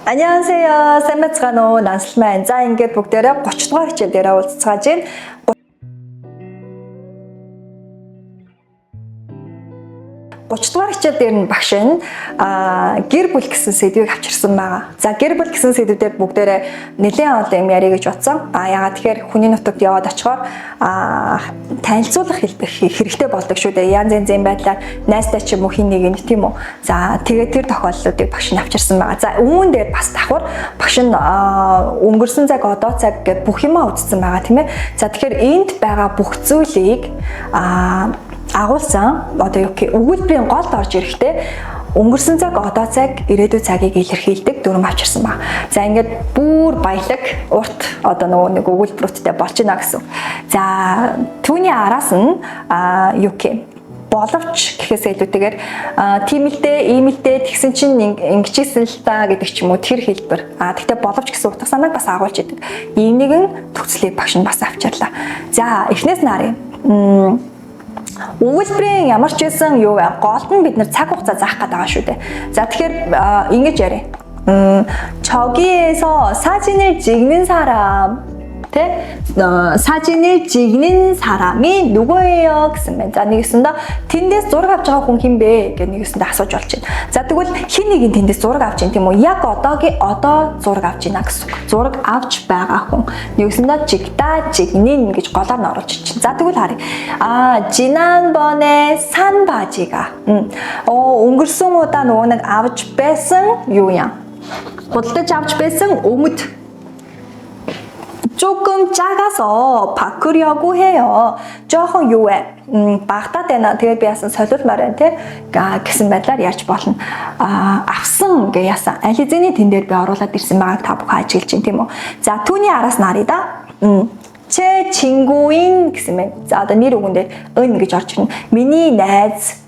안녕하세요. 쌤매츠가노 난슬만. 자, ингээд бүгдээрээ 30 дугаар хичээл дээр уулзцааж байна. 30 дугаар хичээл дээр нь багш нь гэр бүл гэсэн сэдвийг авчирсан байгаа. За, гэр бүл гэсэн сэдвүүдээр бүгдээрээ нэлээд олон юм ярих гэж бодсон. Яагаад тэгэхээр хүний нутагт яваад очихоор танилцуулах хэрэгтэй болдог шүү дээ. Янз янзын байдлаар найстай ч юм уу хин нэг нь тийм үү. За, тэгээд тэр тохиолдлуудыг багш нь авчирсан байгаа. За, үүн дээр бас давхар багш нь өнгөрсөн цаг, одоо цаг гэд бүх юмаа үзсэн байгаа тийм ээ. За, тэгэхээр энд байгаа бүх зүйлийг агуулсан одоо юу гэх өгүүлбэрийн голд орж ирэхдээ өнгөрсөн цаг, одоо цаг, ирээдүйн цагийг илэрхийлдэг дүрм авчирсан байна. За ингээд бүр баялаг урт одоо нэг өгүүлбэрүүдтэй болж байна гэсэн. За түүний араас нь юу гэх боловч гэхээс илүүтэйгээр тийм л дээ, ийм л дээ тэгсэн чинь ингэжсэн л та гэдэг ч юм уу тэр хэлбэр. Тэгтээ боловч гэсэн утга санааг бас агуулж идэг. Ийм нэгэн төгслийг багш нь бас авчирлаа. За эхнээс нь харъя. Өгүүлбэрийн ямар ч байсан юу вэ? Голд нь бид нэр цаг хугацаа заах гэдэг байгаа шүү дээ. За тэгэхээр ингэж яриа. 저기에서 사진을 찍는 사람 사진을 찍는 사람이 누구예요? гэсэн байна. За нэгэсэндээ тэндээс зураг авч байгаа хүн хин бэ гэж нэгэсэндээ асууж болж байна. За тэгвэл хин нэг нь тэндээс зураг авч байна тийм үү? Яг одоо зураг авч байна гэсэн. Зураг авч байгаа хүн. нэгэсэндээ 찍다, 찍는 гэж голоор нь оруулж чинь. За тэгвэл харъя. 지난번에 산 바지가 өнгөрсөн удаа нөгөө нэг авч байсан юу юм? Худалдаж авч байсан өмд 조금 작아서 바꾸려고 해요. жоохон юу вэ? Багтаад байна. Тэгээд би яасан солиулмаар байна те. Гэсэн байдлаар ярьж болно. Авсан гэж яасан. Аль хэзээний тэн дээр би оруулаад ирсэн байгааг та бүхэн ажиглаж байна тийм үү? За түүний араас нарыг да. 제 친구인 гэсэн байна. За одоо нэр үгэн дээр 은 гэж орж ирнэ. Миний найз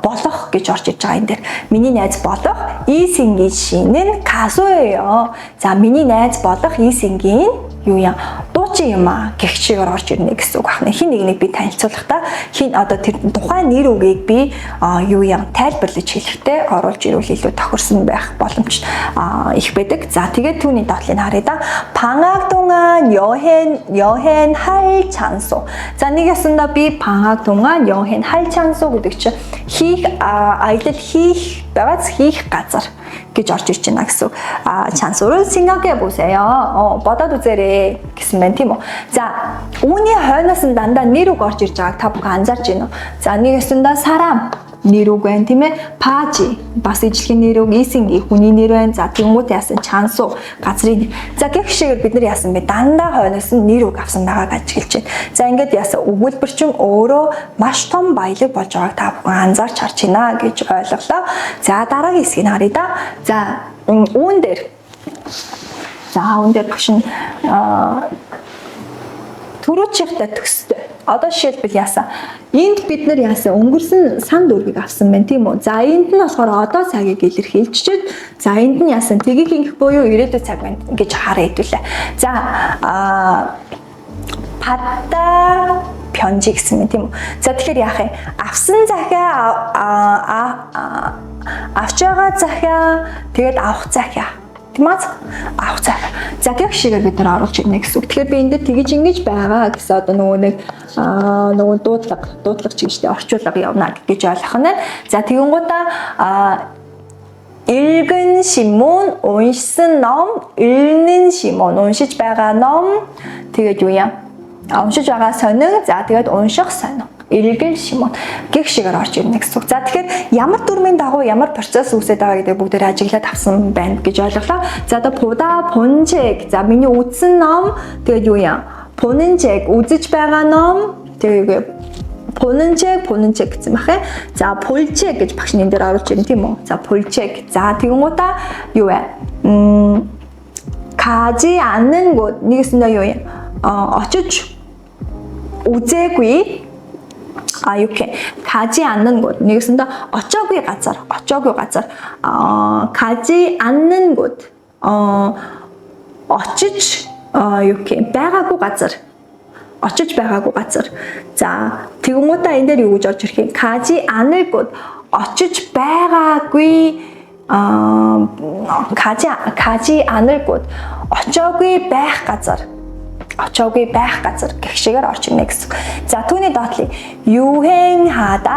болох гэж орж иж байгаа энэ дээр. Миний найз болох 이승기 씨는 가수예요. За миний найз болох 이승기는 юу яа дуучин юм гэх чигээр орж ирнэ гэсэн үг байна. Хин нэг би танилцуулахдаа хин одоо тэр тухайн нэр үгийг би юу яа тайлбарлаж хэлэхдээ оруулж ирвэл илүү тохирсон байх боломж их байдаг. За тэгээд түүний доотлыг харъя да. 방학 동안 여행할 장소. За нэг ясандаа би 방학 동안 여행할 장소 гэдэг чинь хийх аялал хийх байгаас хийх газар гэж орж ирж байна гэсэн. 장소를 생각해 보세요. бодоод үзээрэй гэсэн байна тийм үү. За үүний хойноос нь дандаа нэр үг орж ирж байгааг та бүхэн анзаарч байна уу? За нэг ясандаа 사람 нэр үг байна тийм ээ. 바지 бас ижлэгийн нэр үг, 이승기 хүний нэр байна. За тэнгуут яасан 장소 газрын. За гэх шиг бид нар яасан бэ? Дандаа хойноос нь нэр үг авсан байгааг ажиглаж байна. За ингээд яасан өгүүлбэр чинь өөрөө маш том баялаг болж байгааг та бүхэн анзаарч харж байна гэж ойлголоо. За дараагийн хэсгийг харъя да. За үүн дээр багш нь түрүүчийнхтэй төгсдөө. Одоо жишээлбэл яасан. Энд бид нар яасан өнгөрсөн сан дүүргийг авсан байна тийм үү. За энд нь болохоор одоо цагийг илэрхийлчихээд за энд нь яасан тгийг ингэх буюу ирээдүйн цаг байна гэж хараа хэдүүлээ. За 받다 편지 гэсэн юм тийм үү. За тэгэхээр яах юм? Авсан захиа авч байгаа захиа тэгээд авах захиа авах цаа. За гэх шигээр бид нар оруулж ирнэ гэсэн үг. Тэгэхээр би энэ дээр тэгж ингэж байгаа гэсэн одоо нөгөө дуудлага чигштэй орчуулга явна гэж ойлгох нь. За тэгэнгүүтээ 읽은 신문, уншсан ном, 읽는 신문, уншиж байгаа ном, тэгээд юу юм? Уншиж байгаа сонин, за тэгээд унших сонин. 읽을 신문 гэх шигээр орж ирнэ гэсэн үг. За тэгэхээр ямар дүрмийн дагуу ямар процесс үүсээд байгаа гэдэг бүгдээр ажиглаад авсан байна гэж ойлголоо. За одоо 보다 본 책. За миний үзсэн ном тэгээд юу юм? 보는 책 үзэж байгаа ном тэгээд 보는 책 гэсэн бахэ. За 볼책 гэж багш энэ дээр оруулж ирнэ тийм үү? За 볼책. За тэгэнгүүтээ юу вэ? 가지 않는 곳 нэгэсэндээ юу юм? очиж үзээгүй 이렇게 가지 않는 곳. нэгэсэндээ очоогүй газар. 가지 않는 곳. очиж 이렇게 байгаагүй газар. очиж байгаагүй газар. За тэгвэл энэ дээр юу гэж орж ирэх юм? 가지 않을 곳. очиж байгаагүй 가지 않을 곳 очоогүй байх газар гэх шигээр орж ирнэ гэсэн. За түүний доотлыг 유행하다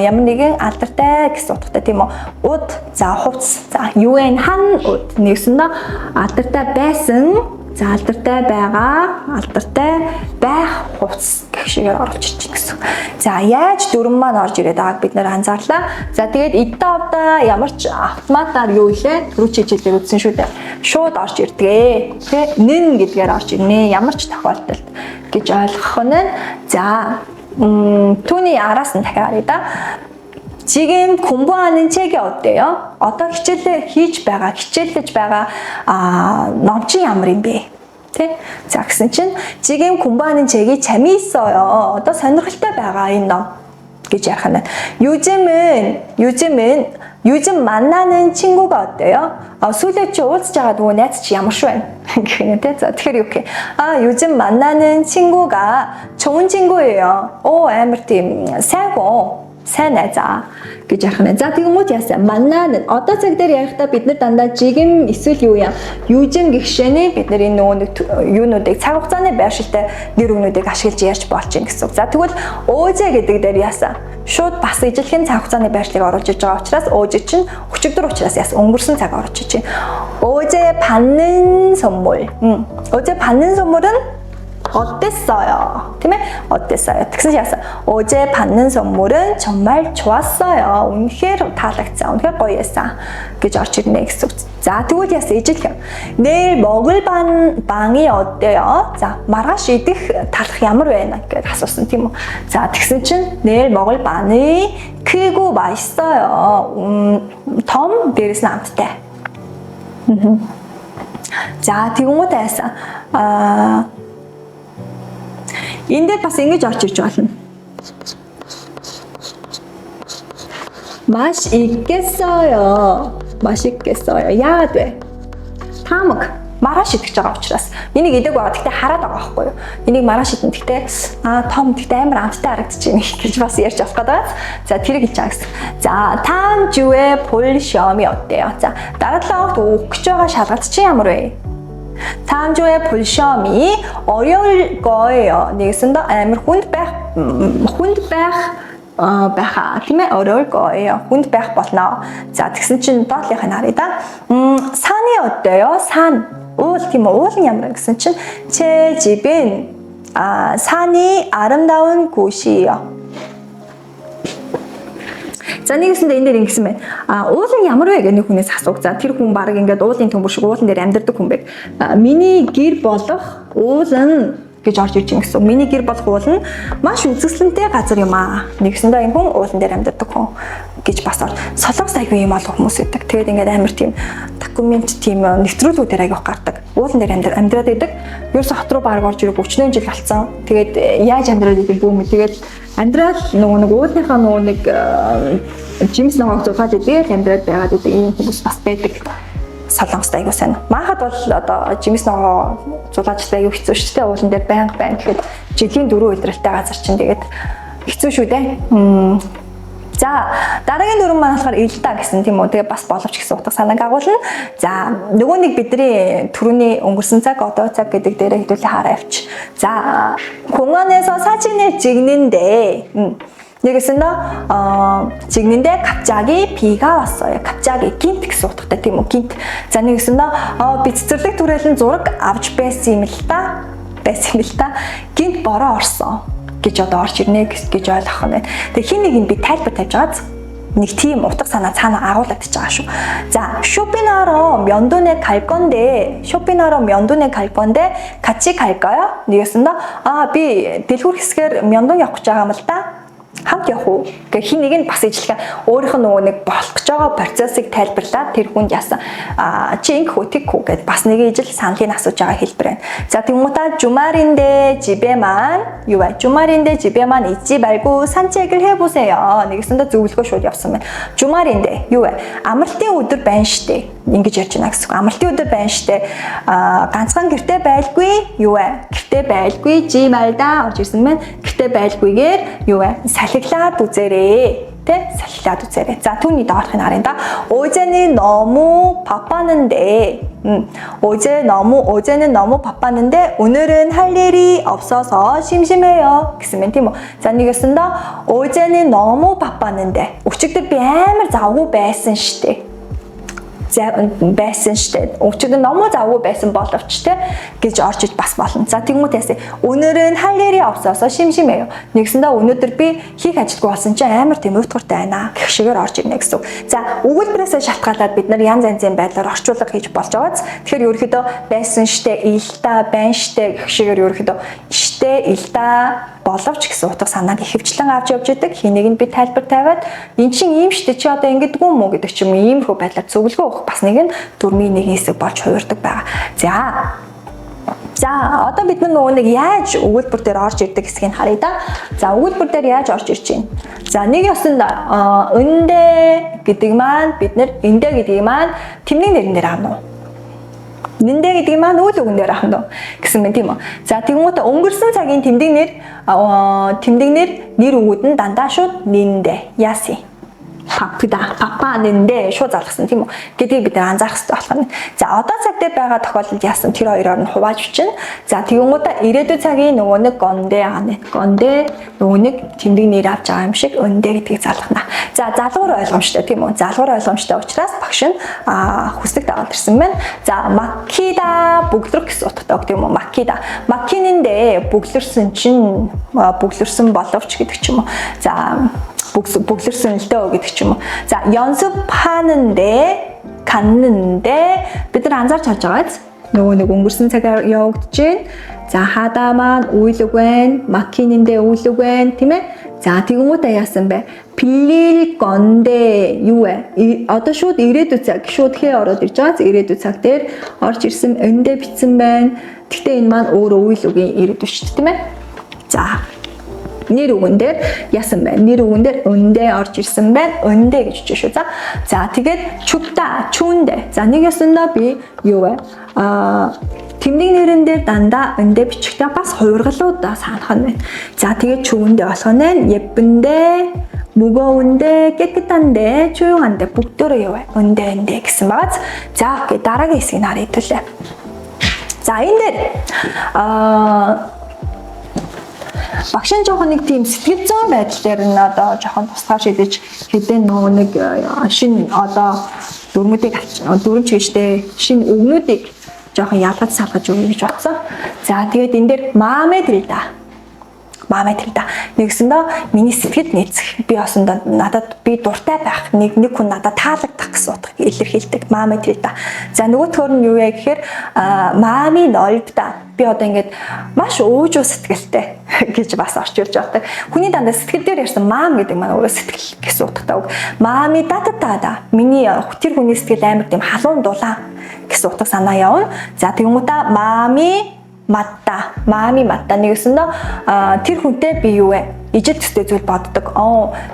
ямар нэгэн алдартай гэсэн утгатай тийм үү. Уд за хувцс за 유행한 уд нэгсэндээ алдартай байсан за алдартай байгаа алдартай байх хувцс гэх шигээр орж ирж байна гэсэн. За яаж дүрм маань орж ирээд байгааг бид нэр анзаарлаа. За тэгээд эддавда ямар ч автоматар юу илээ түрүү хичээлээр үзсэн шүү дээ. Шууд орж ирдгээ. Тэ нэн гэдгээр орж ирнэ. Ямар ч тохиолдолд гэж ойлгох нь. За түүний араас нь дахиад да. 지금 공부하는 책이 어때요? 어떤 хичээлээ хийж байгаа, хичээллэж байгаа номчин ямар юм бэ? Тэ? За гэсэн чинь 지금 공부하는 책이 재미있어요. 어떤 сонирхолтой байгаа энэ ном гэж ярих нь. 요즘 만나는 친구가 어때요? 술래 чи уулзж байгаа нөгөө найз чи ямар шүү вэ? гэх юм тэ. За тэгэхээр юу гэх 요즘 만나는 친구가 좋은 친구예요. амар тийм сайн найзаа гэж ярих нь. За тэгмүүд яасан 만나는 одоо цаг дээр ярихдаа бид нар дандаа 지금 эсвэл юу юм 요즘 гихшэний бид нар энэ нөгөө юунуудыг цаг хугацааны байршилтай нэр өгнүүдийг ашиглаж ярьж болж байна гэсэн. За тэгвэл өөжэ гэдэг дээр яасан шууд бас ижилхэн цаг хугацааны байршлыг оруулж иж байгаа учраас өөжэ чинь өчигдөр учраас яасан өнгөрсөн цаг оруулж иж байна. 어제 받는 선물. 어제 받는 선물은 어땠어요? 팀에 어땠어요? 특성시였어. 어제 받는 선물은 정말 좋았어요. үнэхээр таалагдсан. үнэхээр гоё байсан. гэж орж ирнэ гэсэн. За тэгвэл яасан ижил 내일 먹을 빵이 어때요? За маргааш идэх талах ямар байна гэж асуусан тийм үү. За тэгсэн чинь 내일 먹을 빵이 크고 맛있어요. том дээрээс нь амттай. За тэгвэл яасан энэ дээр бас ингэж орж ирж болно. 맛있겠어요. яагаад вэ? таамаг маргааш идэх байгаа учраас энийг идэг байгаа. Гэхдээ хараад байгаа байхгүй юу? Энийг маргааш идэн. Гэхдээ том гэхдээ амар амттай харагдчихэв гэж бас ярьж авах гэдэг. За тэрийг хэлж байгаа гэсэн. За 다음 주에 볼 시험이 어때요? За дараа 7 хоногт өгч байгаа шалгалт чи ямар вэ? 다음 주에 볼 시험이 어려울 거예요. нэгсэндээ амар хүнд байх байха тийм ээ 어려울 거예요. хүнд байх болно. За тэгсэн чинь доотлынхаа харъя да. 산이 어때요? 산. уул тийм үү? уул нь ямар гэсэн чинь 제 집은 산이 아름다운 곳이에요. За нэгэсэндээ энэ дээр ингэсэн байна. Уул нь ямар вэ гэх нэг хүнээс асуух. За тэр хүн баг ингээд уулын төмөр шиг уулан дээр амьдардаг хүн бэ. Миний гэр болох уул нь гэж орж ирж байгаа гэсэн. Миний гэр болох уул нь маш үзэсгэлэнтэй газар юм аа. Нэгэсэндээ энэ хүн уулан дээр амьдардаг хүн гэж бас солонгос аягүй юм олох хүмүүс байдаг. Тэгээд ингээд амар тийм документ тийм нэвтрүүлгүүдээр аягүй гардаг. Уулан дээр амьдраад байдаг. Ерөөсө хот руу баг орж ирэх 40 жил болсон. Тэгээд яаж амьдраад идэг бүү мэд. Тэгээд амьдрал нэг уулынхаа нэг жимс ногоог зугааж идээд амьдраад байгаад идэг ийм хүмүүс бас байдаг. Солонгост аягүй сайн. Манхад бол одоо жимс ногоо зулааж аягүй хэцүү шүү дээ. Уулан дээр байнга гэхэд жилийн 4 удиралтай газар чинь тэгээд хэцүү шүү дээ. За дараагийн дүрм маань болохоор элда гэсэн тийм үү. Тэгээ бас боловч гэсэн утга санааг агуулна. За нөгөө нэг бидний түрүүний өнгөрсөн цаг одоо цаг гэдэг дээрээ хэдүүлээ хараа явч. За 공원에서 사진을 찍는데 нэгсэндээ 찍는데 갑자기 비가 왔어요. 갑자기 гинт гэсэн утгатай тийм үү. гинт. За нэгсэндээ би цэцэрлэг түрээлэн зураг авч байсан юм л та. гинт бороо орсон гэж одоо орж ирнэ гэж ойлгох нь. Тэгээ хин нэг нь би тайлбар тавьж байгааз нэг тийм утга санаа цаана агуулдаг байгаа шүү. За 쇼핑하러 면도네 갈 건데 같이 갈까요? нэгсэндээ би дэлгүүр хэсгээр 면도ны явах гэж байгаа юм л та. хамт явах уу гэх хин нэг нь бас ижилхэн өөрийнх нь нөгөө нэг болох гэж байгаа процессыг тайлбарлаад тэр хүнд яасан чи ингэх үү тэгэх үү гэд бас нэг ижил саналыг асууж байгаа хэлбэр байна. За тэгмээ 주말인데 집에만 있지 말고 산책을 해보세요. нэгсэндээ зөвлөгөө шууд явсан байна. 주말인데 юу вэ? Амралтын өдөр байна штэ. Ингэж ярьж байна гэсэн. Амралтын өдөр байна штэ. Ганцхан гэртээ байлгүй юу вэ? Гэртээ байлгүй жи 말다 орж ирсэн байна. Гэртээ байлгүйгээр юу вэ? Салхиглаад үзээрэй Тэ салхилаад үзээрэй. За түүний доорхыг харъя да. 어제는 너무 바빴는데 어제는 너무 바빴는데 오늘은 할 일이 없어서 심심해요. гэсэн тийм үү. За нэгэсэндээ 어제는 너무 바빴는데 өчигдөр би амар завгүй байсан штэ. байсан штэ. Өчигдөр 너무 завгүй байсан боловч тэ гэж орж иж бас болно. За тэгмүүдээс 오늘은 할 일이 없어서 심심해요. Нэгсэндээ өнөөдөр би хийх ажилгүй болсон чинь амар тийм уйтгартай байна гэх шигээр орж ирнэ гэсэн үг. За өгүүлбэрээс шалтгаалаад бид нар янз янзын байдлаар орчуулга хийж болж байгааз. Тэгэхээр ерөөхдөө байсан штэ, илта, байна штэ гэх шигээр ерөөхдөө штэ, илта боловч гэсэн утга санааг ихэвчлэн авч явж идэг. Хэнийг нь би тайлбар тавиад эн чинь ийм штэ чи одоо ингэдэггүй юм уу гэдэг ч юм иймэрхүү байдлаар зөвлөгөө өгөх бас нэг нь дүрмийн нэг хэсэг болж хувирдаг байгаа. За одоо бид нөгөө нэг яаж өгүүлбэр дээр орж ирдэг хэсгийг харъя да. За өгүүлбэр дээр яаж орж ирж байна? За нэг ёсонд өндэ гэдэг маань бид нэр эндэ гэдгийг маань тэмдэг нэрнээр аавна уу? Нэндэ гэдэг маань үйл үгнээр аавна уу гэсэн мэт тийм үү? За тэгмүүд өнгөрсөн цагийн тэмдэг нэр нэр өгүүд нь дандаа шууд нэндэ яси. Папа нэндэ шууд залгасан тийм үү гэдгийг бид анзаарах хэрэгтэй болох нь. За одоо цаг дээр байгаа тохиолдолд яасан тэр хоёроор нь хувааж бичнэ. За тэгвэл ирээдүйн цагийн нөгөө нэг гонде нөгөө нэг тэмдэг нэр авч байгаа юм шиг өндэ гэдгийг залгана. За залгуур ойлгомжтой тийм үү. Залгуур ойлгомжтой учраас багш нь хүсдэг дагаад ирсэн байна. За макида бүглэрх гэсэн утгатай үг тийм үү. Макинэндэ бүглэрсэн чинь бүглэрсэн боловч гэдэг ч юм уу. За бүглэрсэн л дөө гэдэг ч юм уу. За 연습하는데 갔는데 бид нар анзаарч харж байгааз нөгөө нэг өнгөрсөн цагаар явагдаж байна. За хадаа маань үйл үг байна. макинэндэ үйл үг байна тийм ээ. За тэгмүүдээ яасан бэ? 빌릴 건데 юу вэ? Одоо шууд ирээдүйн цаг шууд хээ ороод ирж байгаа. Ирээдүйн цаг дээр орж ирсэн өндэ бичсэн байна. Гэхдээ энэ маань өөрөө үйл үгийн ирээдүй шүү дээ тийм ээ. За нэр үгэн дээр яасан байна? Нэр үгэн дээр өндэ орж ирсэн байна. Өндэ гэж үжиж шүү. За тэгээд 춥다, 추운데. За нэг ясандаа би юу вэ? Тэмдэг нэрэн дээр дандаа өндэ бичихтэй бас хувиргалууд санах нь байна. За тэгээд 추운데 болох нь 예쁜데, 무거운데, 깨끗한데, 조용한데 бүгдөө юу вэ? өндэ гэсэн багаз. За окей, дараагийн хэсгийг харъя төлөө. За энэ дээр багшин жоохон нэг тийм сэтгэл зүйн байдал дээр нь одоо жоохон тусгаар шийдэж хэдэн нөгөө нэг шинэ одоо дүрмж гэжтэй шинэ өгнүүдийг жоохон ялгаж салгаж өгье гэж бодсон. За тэгээд энэ дээр маамэ тэрэлдэ. Нэгсэндээ миний сэтгэл нийцэх би осондоо надад би дуртай байх нэг хүн надад таалагдах гэсэн утгыг илэрхийлдэг маамэ тэрэлдэ. За нөгөөтгөр нь юу вэ гэхээр маами 넓다. Би одоо ингээд маш өөжөө сэтгэлтэй гэж бас орчуулж байгаа. Хүний дандаа сэтгэл дээр ярьсан маам гэдэг маань өөрөө сэтгэл гэсэн утгатай үг. Маами тататада. Миний тэр хүний сэтгэл амар тийм халуун дулаан гэсэн утга санаа явна. За тэгмүүдээ маами матта нэгсэндээ тэр хүнтэй би юу вэ? Ижил төстэй зүйл боддог.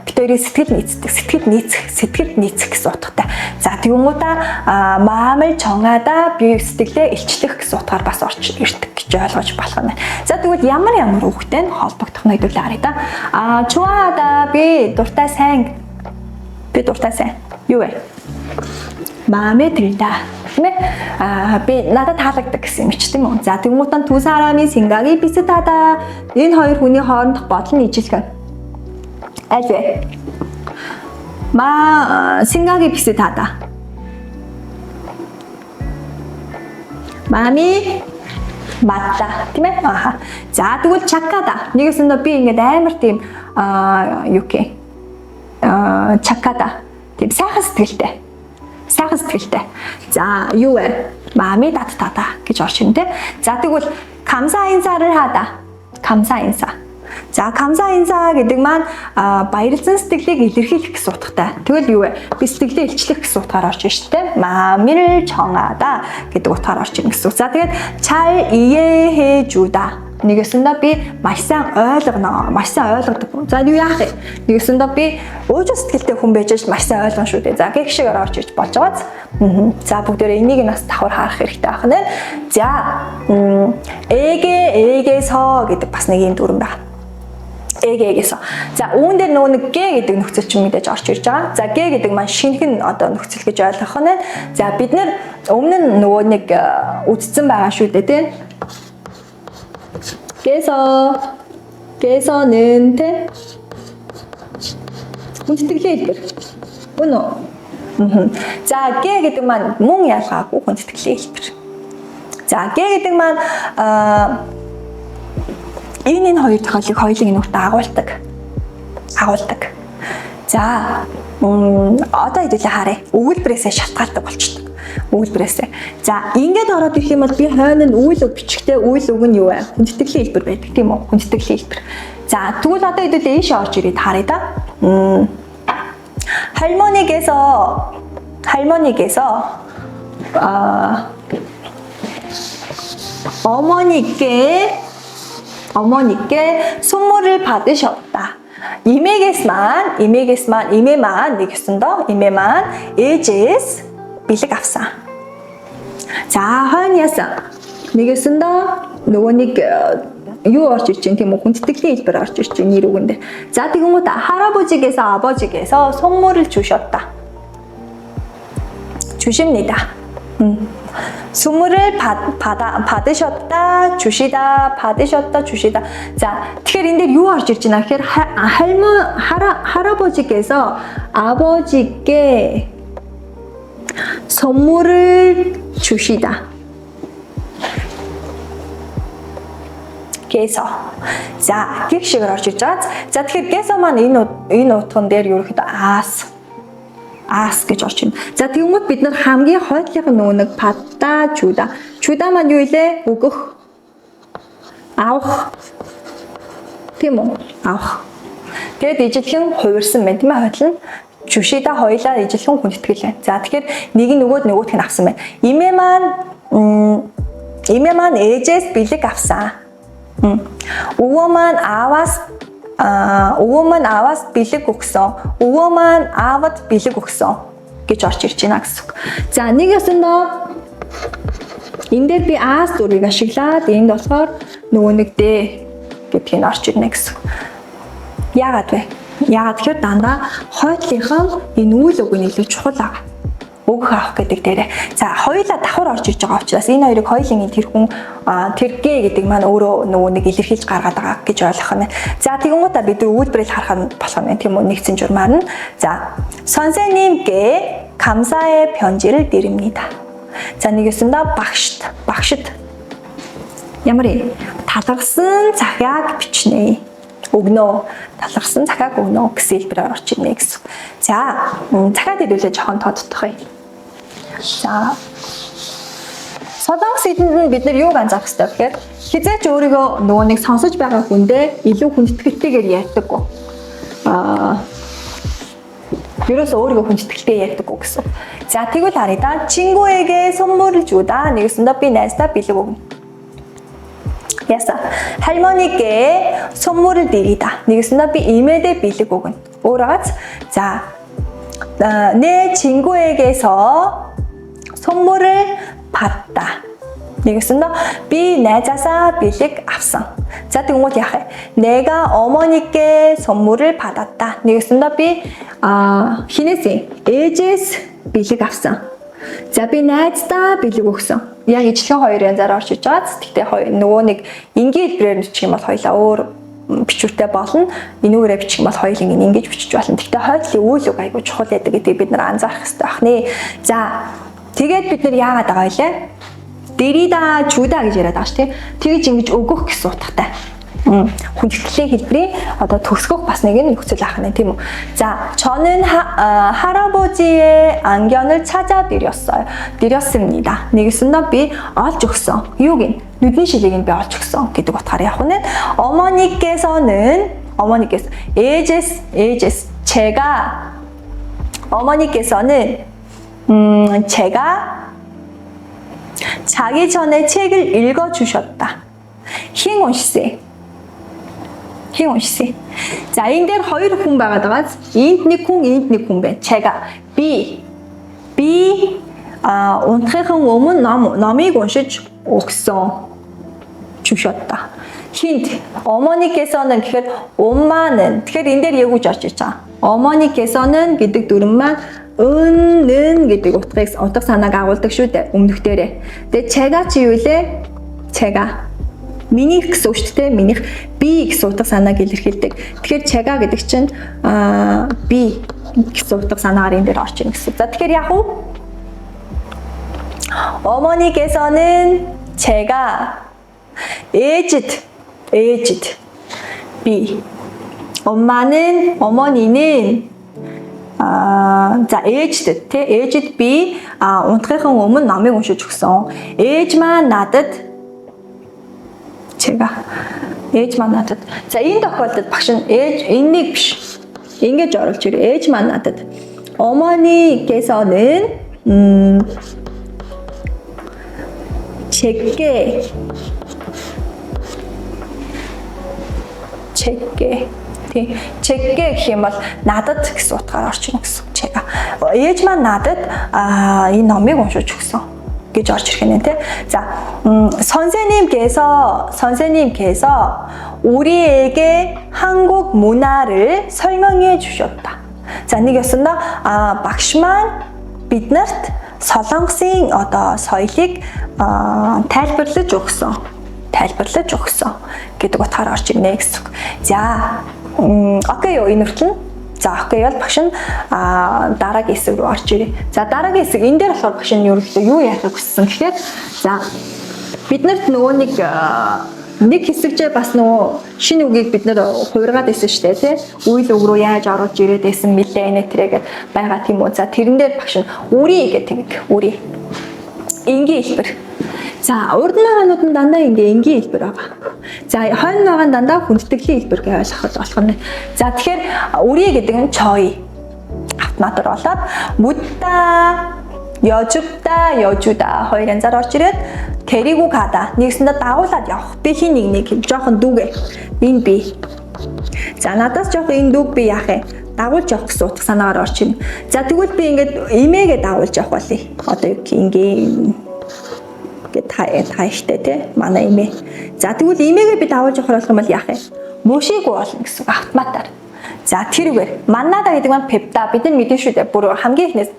Би тэрийг сэтгэл нийцэх гэсэн утгатай. За тэгмүүдээ маам을 정하다 би сэтгэлээ илчлэх гэсэн утгаар бас орж ирдэг гэж ойлгож болох юм байна. За тэгвэл ямар үгтэй холбогдох нь хэдүүлээ харъя да. 좋아하다 би дуртай сайн. Юу вэ? 마음에 들다. би надад таалагддаг гэсэн юм ч тийм үү. За тэгмүүдэн 두 사람의 생각이 비슷하다. Энэ хоёр хүний хоорондох бодол нь ижилхэн. Аль вэ? 생각이 비슷하다. 마음이 맞다. тийм ээ. За тэгвэл 착하다. нэгэсэндээ би ингээд амар тийм 착하다. тийм сайхан сэтгэлтэй. За юу вэ? 마음이 따뜻하다 гэж орж ирнэ. За тэгвэл 감사 인사를 하다. 감사 인사. За 감사 인사 гэдэг маань баярлсан сэтгэлийг илэрхийлэх гэсэн утгатай. Тэгвэл юу вэ? Би сэтгэлээ илчлэх гэсэн утгаар орж ирж штэ. 마음을 정하다 гэдэг утгаар орж ирнэ гэсэн үг. За тэгээд 잘 이해해 주다. нэгэсэндээ би маш сайн ойлгодог. За юу яах вэ? нэгэсэндээ би өөжөө сэтгэлтэй хүн байж маш сайн ойлгоно шүү дээ. За гэх шигээр орж иж болж байгааз. За бүгдээрээ энийг нас давхар харах хэрэгтэй байх нэ. За эгээ서 гэдэг бас нэг юм дүрэн байна. эгээс. За үүн дээр нөгөө нэг г гэдэг нөхцөл чинь мэдээж орж ирж байгаа. За г гэдэг маань шинхэн одоо нөхцөл гэж ойлгох нь. За бид нэр өмнө нь нөгөө нэг үздсэн байгаа шүү дээ тийм. 개서는 태 хүндэтгэлийн хэлбэр. Үнэ үү? За г гэдэг маань мөн ялгаагүй хүндэтгэлийн хэлбэр. За г гэдэг маань энэ хоёр тохиолыг хоёулын нүрт агуулдаг. За одоо хэдүүлээ харъя. Өгүүлбэрээсээ шалтгаалдаг болчихдог. Өгүүлбэрээсээ. За ингээд ороод ирэх юм бол би хойно нь үйл үг бичгтээ үйл үг нь юу вэ? Хүндэтгэлийн хэлбэр байдаг тийм үү? Хүндэтгэлийн хэлбэр. За тэгвэл одоо хэдүүлээ ийшээ орж ирээд харъя да. 할머니께서 어머니께 선물을 받으셨다. 임에게만 에제스 билег авсан. За хойноос нэгэсэндээ нөгөө нэг юу орж иж чинь тийм үү хүндэтгэлийн хэлбэр орж иж чинь нэр үгэндээ. За тэгвэл 할아버지께서 아버지께서 선물을 주셨다. 주십니다. 선물을 받으셨다, 주시다, 받으셨다, 주시다. 자, тэгэхээр энэ дээр юу орж ирж байна гэхээр 할아버지께서 아버지께 선물을 주시다. 개서. 자, 객식을 орж ирж байгаа. За, тэгэхээр 개서 маань энэ утган дээр ерөөхдөө аас гэж орж байна. За тэгмүүд бид нар хамгийн хойдлынх нь нөгөө нэг падда чуда. Чуда маань юу илээ? Өгөх. Авах. Тийм үү? Авах. Тэгээд ижилхэн хувирсан байна тийм ээ хойдол нь. Жушида хоёлаа ижилхэн хүндэтгэл байна. За тэгэхээр нэг нь нөгөөх нь авсан байна. Имэман эжэс бэлэг авсан. Өвөө маань аваас бэлэг өгсөн. Өвөө маань аавд бэлэг өгсөн гэж орж ирж байна гэсэн үг. За нэг ясандаа энэ дээр би аас дүрийг ашиглаад энд болохоор нөгөө нэг дэ гэдгийг орж ирнэ гэсэн. Яагаад вэ? Яагаад тэгэхээр дандаа хойдлынхан энэ үйл үг нь илүү чухал аа. Өгөх авах гэдэг дээрээ. За хоёулаа давхар орж ирж байгаа учраас энэ хоёрыг хоёулын тэр хүн тэргээ гэдэг маань өөрөө нөгөө нэг илэрхийлж гаргаад байгаа гэж ойлгох нь. За тэгэнгүүтээ бид өгүүлбэрэл харах нь болох нь тийм үү нэгдсэн журмаар нь. За 선생님께 감사의 편지를 드립니다. За нэгэсэндээ багшд ямар талархсан захиаг бичнэ. Өгнө. Талархсан захиаг өгнө гэсэн хэлбэрээр орж ирнэ гэсэн. За захиад хэлүүлээ жоохон тодтох юм. За Солонгос хэлэнд бид нар юуг анзаарах хэрэгтэй вэ гэхээр хизээч өөрийгөө нөгөө нэг сонсож байгаа хүндээ илүү хүндэтгэлтэйгээр ярьдаггүй. Ерөөсөө өөрийгөө хүндэтгэлтэй ярьдаггүй гэсэн. За тэгвэл харъя да. 친구에게 선물을 주다. нэгэсэндээ би найздаа бэлэг өгнө. яасан. 할머니께 선물을 드리다. нэгэсэндээ би имэдэ бэлэг өгнө. өөрөөс за 내 친구에게서 선물을 받다. нэгэсэндээ би найзаасаа бэлэг авсан. За тэгвэл яах вэ? 내가 어머니께 선물을 받았다. нэгэсэндээ би хинээс ээжээс бэлэг авсан. За би найздаа бэлэг өгсөн. Яг ижлэн хоёр янзаар орж иж байгаа. Гэхдээ хоёр нөгөө нэг энгийн хэлбэрээр бичих юм бол хоёлаа өөр бичвэртэй болно. Энүүгээрээ бичих юм бол хоёулын ингэж бичиж болно. Гэхдээ хойдлын үйл үг айгүй чухал байдаг гэдгийг бид нар анзаарах хэрэгтэй байна. За тэгээд бид нар яагаад байгаа вэ? Дэрида чуда гэж яриад байгаа ш тийм. Тэгж ингэж өгөх гэсэн утгатай. хүндэтгэлийн хэлбэрийн одоо төгсгөх бас нэг нөхцөл ах нь тийм үү. За, 저는 할아버지의 안경을 찾아드렸어요. 드렸습니다. нэгэсэндээ би олж өгсөн. Юуг нь? нүдний шилийг нь би олж өгсөн гэдэг утгаараа яг нь 어머니께서는 어머니께서는 제가 자기 전에 책을 읽어주셨다. 희웅 씨. За энэ дээр хоёр хүн байгаад байгаа. Энд нэг хүн байна. 제가 би унтахын өмнө номыг уншиж өгсөн. 주셨다. 힌트. 어머니께서는 гэхээр 엄마는. тэгэхээр энэ дээр яг үж орж иж байгаа. 어머니께서는 гэдэг дүрммаань 은 гэдэг утга санааг агуулдаг шүү дээ. өмнөх дээрээ. Тэгээ 제가 чи юу вэ? 제가. Минийх гэсэн үг шүү дээ. Минийх би гэсэн утга санааг илэрхийлдэг. Тэгэхээр 제가 гэдэг чинь би гэсэн утга санаагаар энэ дээр орж ийн гэсэн. За тэгэхээр яг уу 어머니께서는 제가 aged B 어머니는 за aged тэ aged B унтахын өмнө номыг уншиж өгсөн. Ээжмаа надад 제가 ээжмаа надад. За энэ тохиолдолд багш нь ээж энэнийг биш. ингэж оруулж ирээ. ээжмаа надад 어머니께서는 제게 гэх юм бол надад гэсэн утгаар орж ирнэ гэсэн. 제가 ээж маань надад энэ номыг уншиж өгсөн гэж орж ирэх нь тий. За 선생님께서 우리에게 한국 문화를 설명해 주셨다. За нэг ёсондоо багш маань биднэрт Солонгосын соёлыг тайлбарлаж өгсөн гэдэг утгаар орж ирнэ гэсэн. За окей юу энэ хүртэл. За окей бол багш нь дараагийн хэсэг рүү орж ирээ. За дараагийн хэсэг энэ дээр болохоор багш нь ерөнхийдөө юу яахыг хүссэн гэхээр за биднэрт нөгөө нэг хэсэгчээ бас нөгөө шинэ үгийг бид нэр хувиргаад байсан шүү дээ тий. Үйл үг рүү яаж оруулж ирээд байсан мэлээ энэ тэрэгээд байгаа тийм үү. За тэрэн дээр багш нь үрий гэдэг үрий. Энгийн хэлбэр. За урд нь байгаанууд нь дандаа энгийн хэлбэр байгаа. За хойно байгаа нь дандаа хүндтгэлийн хэлбэр гэж ойлгох болох нь. За тэгэхээр үрий гэдэг нь чой. Автоматар болоод будда 여줍다, 여주다 хоёр янзаар орж ирээд 데리고 가다 нэгсэндээ дагуулад явах. Би хин нэг жоохон дүүгээ. Би. За надаас жоохон энэ дүүг би яах вэ? Дагуулж явах гэсэн утга санаагаар орж ирнэ. За тэгвэл би ингээд имээгээ дагуулж явах болъё. Одоо ингийн гэ тааштай тий манай имээ. За тэгвэл имээгээ би дагуулж явах болох юм бол яах вэ? Мөшийгөө болно гэсэн автоматар. За тэрүүгээр маннада гэдэг маань пепта бид нар мэдэн шүү дээ. Бүр хамгийн ихнээс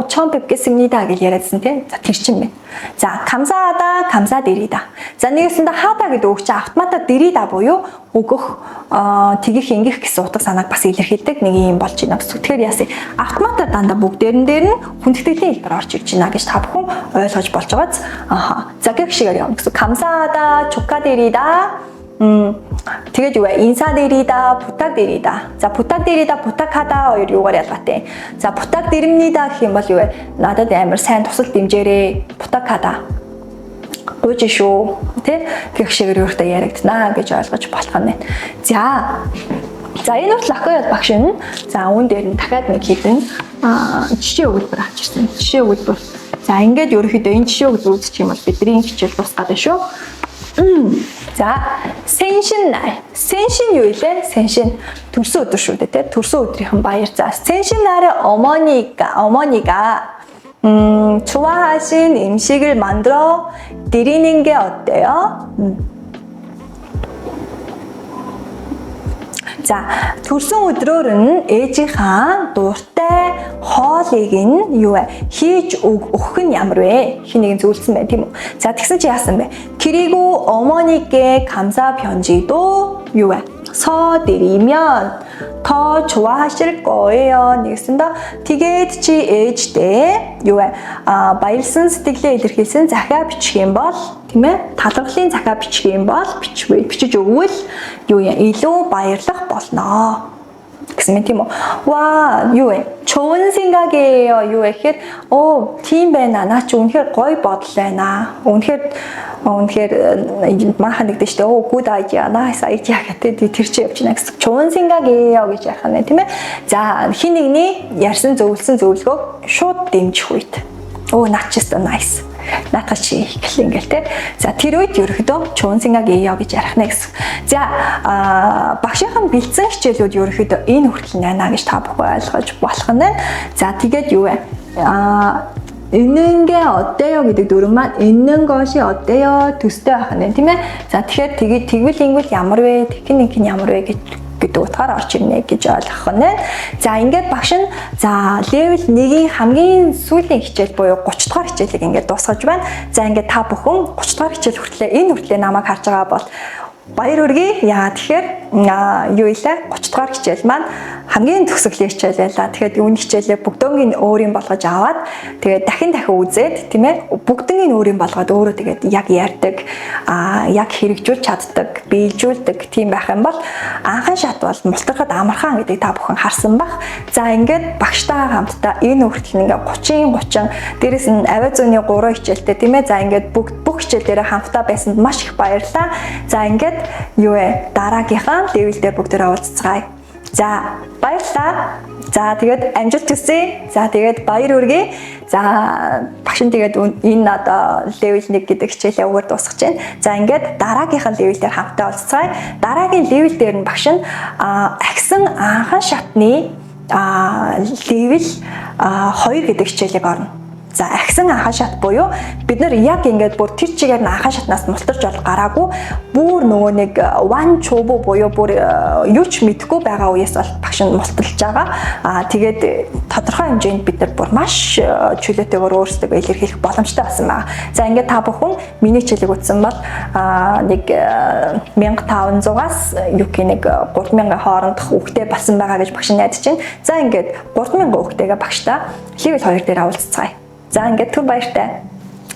처음 뵙겠습니다 гэж яриадсан тийм. За тэр чинь байна. За 감사하다, 감사드리다. За нэгэсэндээ 하다 гэдэг үг чинь автоматар 드리다 буюу өгөх, тэгэх, ингэх гэсэн утга санааг бас илэрхийлдэг нэг юм болж байна гэсэн. Тэгэхээр яасан автоматар дандаа бүгдээрэн дээр нь хүндэтгэлийн хэлбэр орж ирж байна гэж та бүхэн ойлгож болж байгааз. За гэх шигээр юм гэсэн. 감사하다, 축하드리다. тэгээд юу вэ? 인사드리다, 부탁드리다. За 부탁드리다, 부탁하다 хоёр юугаар ялгаатай. За 부탁드립니다 гэх юм бол юу вэ? Надад амар сайн тусал дэмжээрэй. 부탁하다. Гүйж шүү. Тэ? Гэх шигээр өөртөө яригдана гэж ойлгож болох нь. За энэ бол лакоёд багш нь. За үүн дээр нь дахиад нэг хэдэн жишээ өгүүлбэр авч ирсэн. Жишээ өгүүлбэр. За ингээд ерөөхдөө энэ жишээ өгүүлбэр үзчих юм бол бидний хичээл дуусгаад байна шүү. За 생신날. 생신 юу вэ? 생신 төрсөн өдөр шүү дээ, тэ? төрсөн өдрийнхэн баяр. За 생신날에 어머니가 좋아하신 음식을 만들어 드리는 게 어때요? За төрсөн өдрөөр нь ээжийнхаа дуртай хоолыг нь юу вэ? Хийж өгөх нь ямар вэ? Хин нэгэн зөвлөсөн байх тийм үү? За тэгсэн чи яасан бэ? 그리고 어머니께 감사 편지도 юу вэ? 써드리면 더 좋아하실 거예요. нэгсэндээ тэгээд чи ээжтэй юу вэ? Баярлсан сэтгэлээ илэрхийлсэн захиа бичих юм бол тийм ээ талархлын захиа бичих юм бол бичиж өгвөл юу яа илүү баярлах болно гэсэн мэт тийм үү. Ваа юу вэ? 좋은 생각이에요. юу вэ гэхээр тийм байна. Наа чи үнэхээр гоё бодол байна. Үнэхээр маахан нэгдэж штэ. Good idea. Nice idea гэдэг тэр чи явж байна гэсэн. 좋은 생각이에요 гэж яах нь тийм ээ. За хин нэгний ярьсан зөвлөгөөг шууд дэмжих үед. Not just nice. Наатах чи ихлэ ингээл те. За тэр үед ерөөхдөө 좋은 생각이에요 гэж ярих нэ гэсэн. За багшийнхан бэлдсэн хичээлүүд ерөөхдөө энэ хүртэл байна гэж та бүхэн ойлгож болох нь. За тэгээд юу вэ? 있는게 어때요 гэдэг дүрэн маань 있는 것이 어때요 төстэй байх нь тийм ээ. За тэгэхээр тэгвэл ингэвэл ямар вэ? Техник нь ямар вэ гэдэг утгаар орж ирнэ гэж ойлгох нь. За ингээд багш нь за level 1-ийн хамгийн сүүлийн хичээл буюу 30 дугаар хичээлийг ингээд дуусгаж байна. За ингээд та бүхэн 30 дугаар хичээл хүртлээр энэ хүртлээр намайг харж байгаа бол баяр хүргэе. Яа тэгэхээр юу илээ 30 дугаар хичээл маань хамгийн төгсгөлийн хичээл байлаа. Тэгэхээр энэ хичээлээ бүгднийг өөрийн болгож аваад тэгээд дахин үзээд тийм ээ бүгднийг өөрийн болгоод өөрөө тэгээд яг ярьдаг яг хэрэгжүүлж чаддаг, биелжүүлдэг тийм байх юм бол анхан шат бол мултрахад амархан гэдэг та бүхэн харсан бах. За ингээд багштайгаа хамтдаа энэ хүртэл ингээд 30 дээрээс нь авиа зууны 3 хичээлтэй тийм ээ. За ингээд бүх хичээлээрээ хамтдаа байсанд маш их баярлалаа. За ингээд юу вэ? Дараагийнхаа level дээр бүгдээрээ уулзцгаая. За баярлалаа. За тэгээд амжилт хүсье. За тэгээд баяр хүргэе. За багш нь тэгээд энэ одоо level 1 гэдэг хичээлээ өгөр дуусгаж байна. За ингээд дараагийнхаа level дээр хамтдаа уулзцгаая. Дараагийн level дээр нь багш нь агсан анхан шатны level 2 гэдэг хичээлийг орно. За агсан анхан шат буюу бид нар яг ингээд бүр тэр чигээр нь анхан шатнаас мултарч бол гараагүй бүр нөгөө нэг one чубу буюу бүр юу ч мэдэхгүй байгаа үеэс бол багш нь мулталж байгаа. Тэгээд тодорхой хэмжээнд бид нар бүр маш чөлөөтэйгээр өөрсдөө илэрхийлэх боломжтой болсон байна. За ингээд та бүхэн миний хичээлийг үзсэн бол нэг 1500-аас юуки нэг 3000 хоорондох үгтэй болсон байгаа гэж багш нь найдаж байна. За ингээд 3000 үгтэйгээ багштай level 2 дээр уулзцгаая. За ингээд түр баяртай.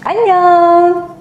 Аньян.